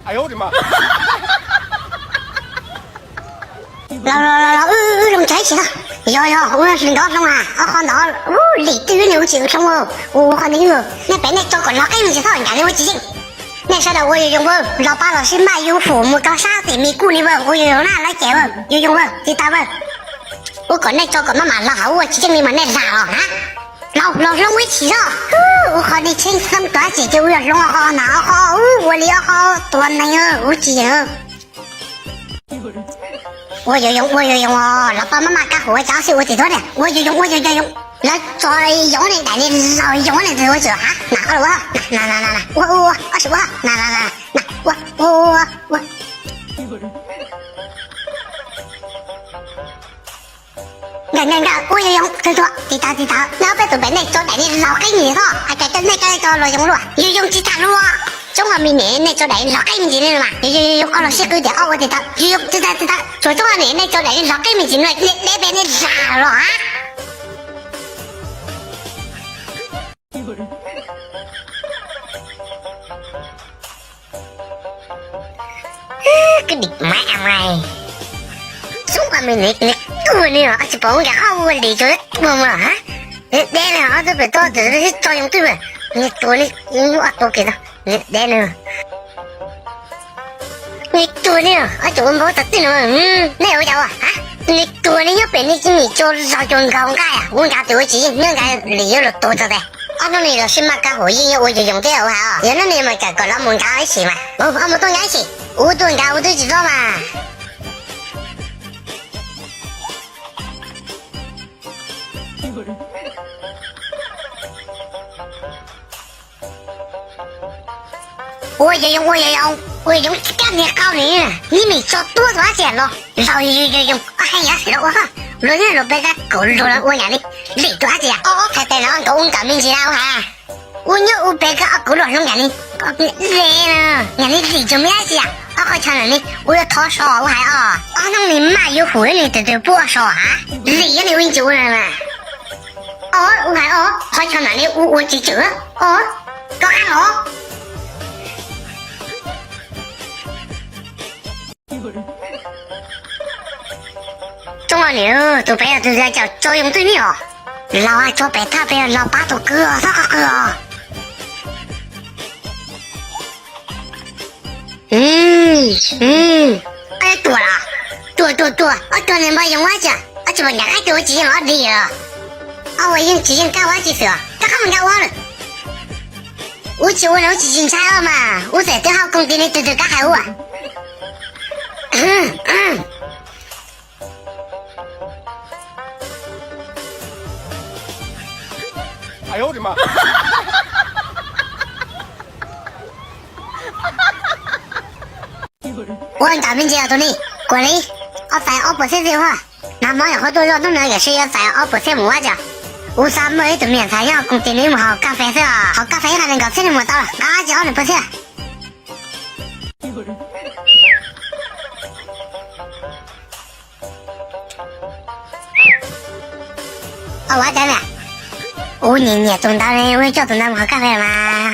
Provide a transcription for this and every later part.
哎呦我的妈！弄在一起了。哟，我要是搞弄啊，我看到离对面我就冲我看那个那边那找个老给你操人家的我记性。那时候我有用过，老爸老师买有父母搞啥子没鼓励我有用啦来接我，有用我你打我。我跟那找个妈妈老好我记性你们那啥了啊？老我气了，我看你请什么多姐姐我要弄好那好，我的好多那个我记性。我有用哦，老爸妈妈干活教学我最多的，我有用，那最用的带你老用的对我说哈，拿好了我25号，拿我。我有用，对说，知道，老板都被那做带你老给你了，还在跟那个老用了，有用知道了。中华民年那做来老给你的了嘛？有我老师给的哦，我知道，有知道。做中华年那做来老给你的了，那边的啥了啊？个你妈！中华民年你多呢啊？就帮我好我理解我啊？那好这边到这是作用对不？你多呢，我多给他。那你多呢？我做唔好特定了，那有叫啊？你多呢要被你做老中高价呀？我家对我自己应该理由了多着的。那你老师嘛搞好音乐我就用得好啊。原来你们个老门搞一起嘛？我们都一起，我都搞我都知道嘛。我也用干点高明，你没交多少钱了？然后用，哎呀死了我哈！老年老被他狗肉了，我让你累多少钱？才得让狗搞明星了哈！我有被个狗肉让你累了，让你累就没事啊！好强人你，我要掏少我还那你妈有回你都不少啊？累了你问就人了。我还好强人你我记住搞俺哦。中华牛都不要都在叫作用对牛，老爱做白他不要老八都哥啥个哥。哎多了，多，多人把用我讲，怎么两个给我记性老厉了？我用记性干我几次，干他们干我了。我记我记性差了嘛，我在正好工地里都干害我。哎呦我的妈！我很大名气啊，兄弟，过来，我在不是这话，那么有好多人都那个是要在不是木家，我啥没都面菜要工地里好咖啡是啊，好咖啡还能搞这里么到了，那就好不是。我等了。我年中大人，我叫中大人喝咖啡嘛，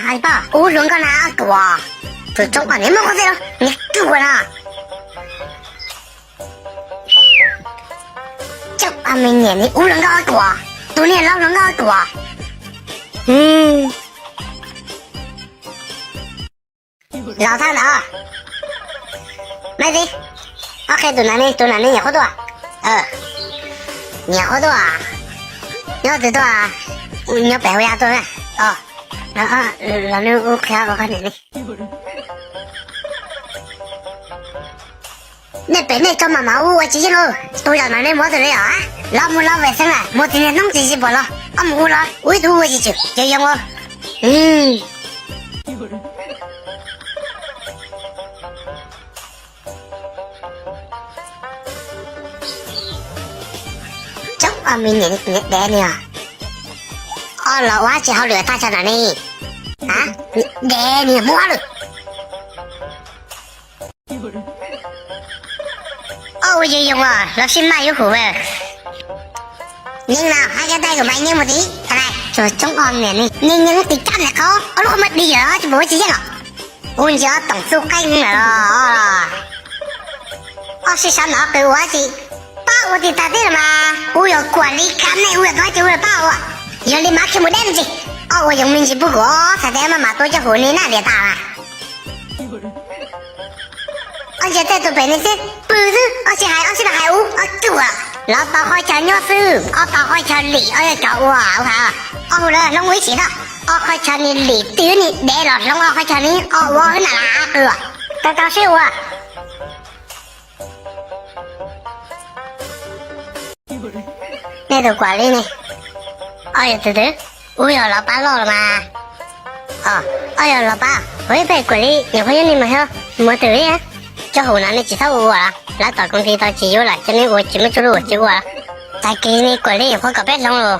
阿爸，我弄个哪个啊？就中华你们喝这了，你给我啦！中华明年你无论哪个啊？多年老人哪个啊？老汤的啊，买的，我开多难的也好多啊，也好多啊，要知道啊。你要白回家多呢老刘我看你那边那找妈妈我记性了，多少男的没得了啊？老母老外生了，没天天弄自己不了，母了，唯独我记住，就让我中华明年你来呢？老娃子好了，大家哪里？你摸了？我也有老师买有货哎。你呢？还给带个买你么的？来，就中华年的，你的干了高，我们厉害就不会直接了。我们家动手干了。我是想拿给我去把我的打对了吗？我要管理干内，我要多久了把我，有你妈看不得去。哦，我用名气不过，才在妈妈多结婚你那里打了。而且在做别的事，不是，而且还有，对了，老大好像鸟手，我大好像你，哎呀叫我，我看，我来弄危险了，我好像你对你来了，弄我好像你，我很哪个，刚刚睡我。那都管理呢？哎呀，对对，我要老板老了吗？哦，哎呀，老板，我也被管理，你会有你们好，没对呀。这湖南的介绍我了，来打工地到机油了，今天我进不出了，我结果了，再给你管理我搞别弄了。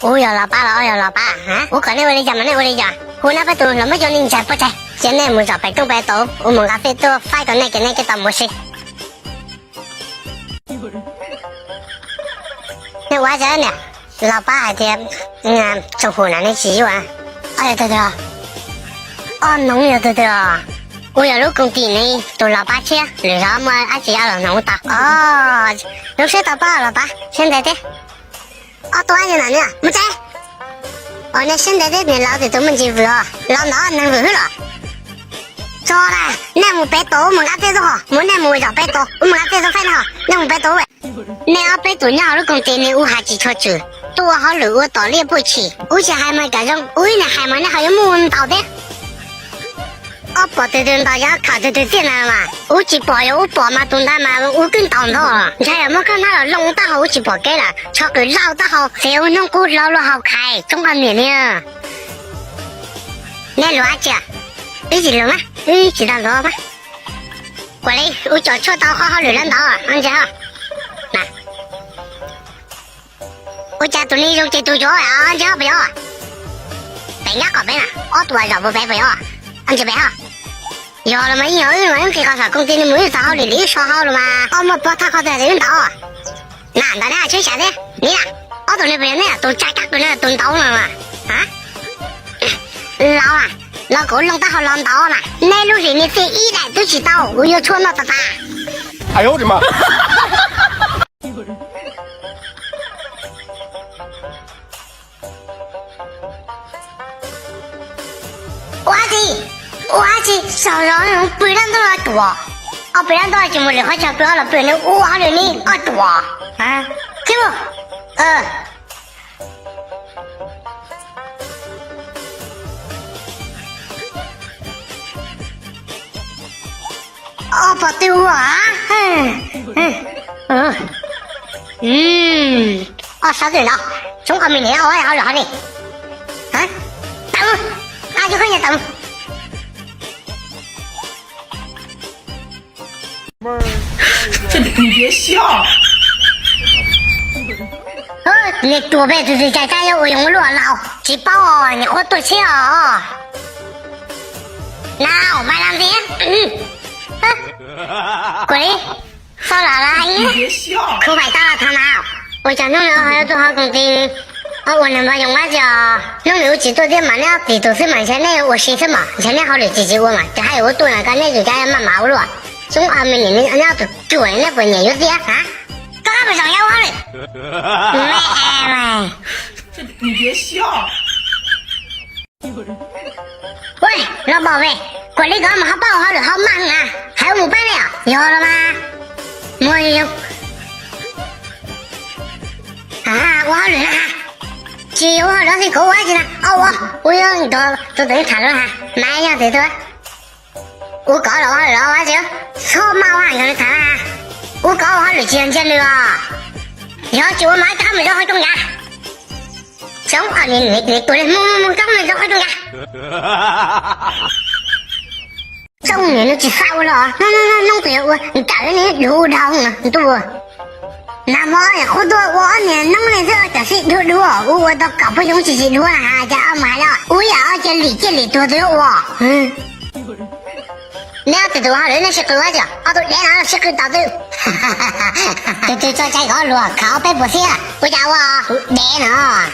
我要老板了，我要老板啊！我管理我的家嘛，我的家，湖南不多，那么叫你在不在？现在没找白东白刀，我们阿飞都发到那个到没事。那我讲呢，老板还得从湖南的机油啊，哎呀对对啊，哦农业对对啊。我要入工地呢，都老八千，为啥么阿姐要弄大？哦，有谁打包了吧？现在的，多少钱了呢？没在。哦，那现在的你老子都没进屋了，老哪能入了？走了，那么白多，我们阿飞都好，我那么为啥白多？我们阿飞都反好，那么白多喂。那阿白多，你好入工地呢，我还记错住，多好路我到里不去，而且还没赶上，我那还没那还有没到的。我报对对大家看对对进来嘛，我去报呀，我报嘛东南嘛，我跟当到了，你看有没有看到了弄大好我去报给了，超个老大好，谁有弄过老了好开，中华年龄，那罗阿姐，一起弄吗？一起到罗吧，过来，我叫车到好好流浪到啊，安姐哈，那，我家东里用这多久啊？安姐不要啊，别人家搞别了，我多少不白不要啊，安姐别哈。要了嘛，以后有人可以搞啥工地，你没有啥好的，你说好了嘛？我们把他搞在人道，难道呢？就现在你呢？我同你不一样，都加个那动刀了嘛？啊？老哥弄得好弄刀嘛？那路人你这一来都知道，我有错那的吧？哎呦我的妈！我去上人不然多少多，不然多少就没得好像不要了，不然我还得你多啊，对不？不对我啊，啥子了？中华民国我也好好的，等，那就可以等。你别笑。你多辈子在家有我用落老几包哦，你活多钱哦？那我买两斤，过来，少拿了阿姨。你别笑。口牌打了他拿，我家弄了还要做好工地。我能把用完就弄六几多点嘛了，地都是蛮现在我心什么？现在好的几几我嘛，这还有我多了，刚才就家也蛮麻烦了。中华民国人家都做人那不年有点啊，干嘛不想要我嘞？没，你别笑。喂，老宝贝，管理干嘛好报好了，好忙啊，还有500了，有了吗？没有。我好累了哈，只有我老是狗我去了，我要你都等于谈了哈，买两最多。我搞了我老就超麻烦跟你谈啊！我搞我的钱的啊！要叫我买他们就会中奖，中华你过来摸他们就会中奖。中年都去杀我了，弄对我，你打人你流浪啊，对不？那么好多我呢弄的这是流我都搞不用自己流了哈，家买了，我要这里多的我，你要得多少人那是多少钱？都连上是个大嘴，这再搞路靠北不行，我家我连了。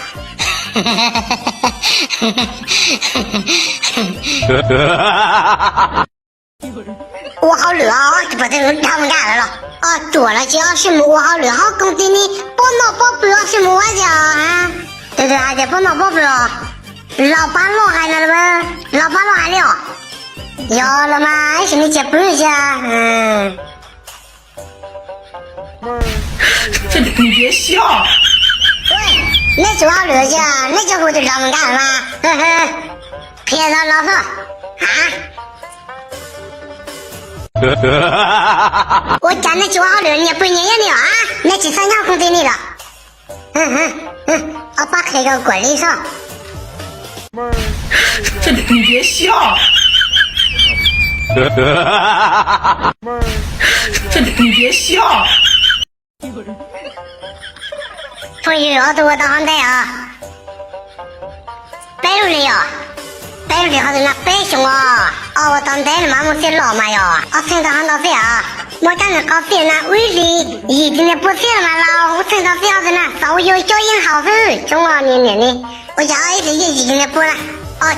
我好热啊，就把这个他们干来了啊！做了叫什么？我好热，好工地你帮老宝贝什么玩意啊？对对，还得帮老宝贝哦。老板老还那了吗？老板老还了？要了吗？还是你结婚去啊？这你别笑。喂，那就好热去啊？那就回头让我们干吗？呵呵，骗人老婆啊！我讲那句话好热，你不念也了啊？那去三家工地里了。我把开个管理上。这你别笑。这你别笑。朋友，我到航台啊，白路里呀，白路里好多那白熊啊，我当台了嘛，我在老嘛呀，趁到航到飞啊，我讲那搞飞那威力，一定的不飞了嘛老，我趁到飞好的呢，稍微有小影好事，中啊年的，我家一直也已经的不了。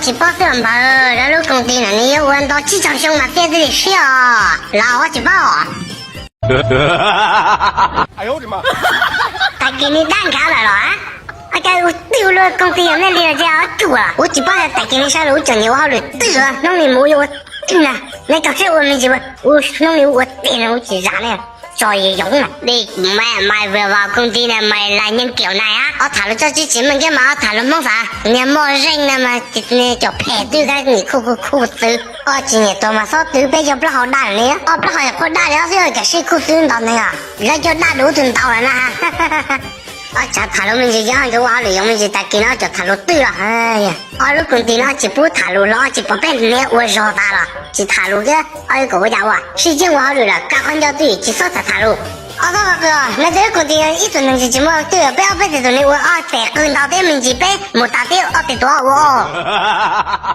去报飞了嘛，然后工地那里有问到机场熊嘛，在这里睡啊，然后我去报。哎呦我的妈！他给你蛋卡来了啊！我家我丢了工地有那里这样多了，我就把他带给你下楼整你我好了，对了，弄你没有我真的，那刚才我们就我弄你我对了我去啥呢？找也用了，你买不话工地呢买来人叫哪呀？他了这去进门干嘛？他了忙啥？你没人了嘛？那叫排队的你哭走。今年多嘛少都别叫不好打了，不好也不打了，是要给谁哭死到那个？人家打都真到了呢，叫他了，我们就养着娃了，我们就带给了叫他了对了，哎呀，了工地了就不他了了，就不办了，我绕大了，就他了个，有个家伙，谁见我好了，赶快叫队就少他了。哥，那这个工地一直能就么对，不要被这种的我在跟到对面去背，没打对，得多我。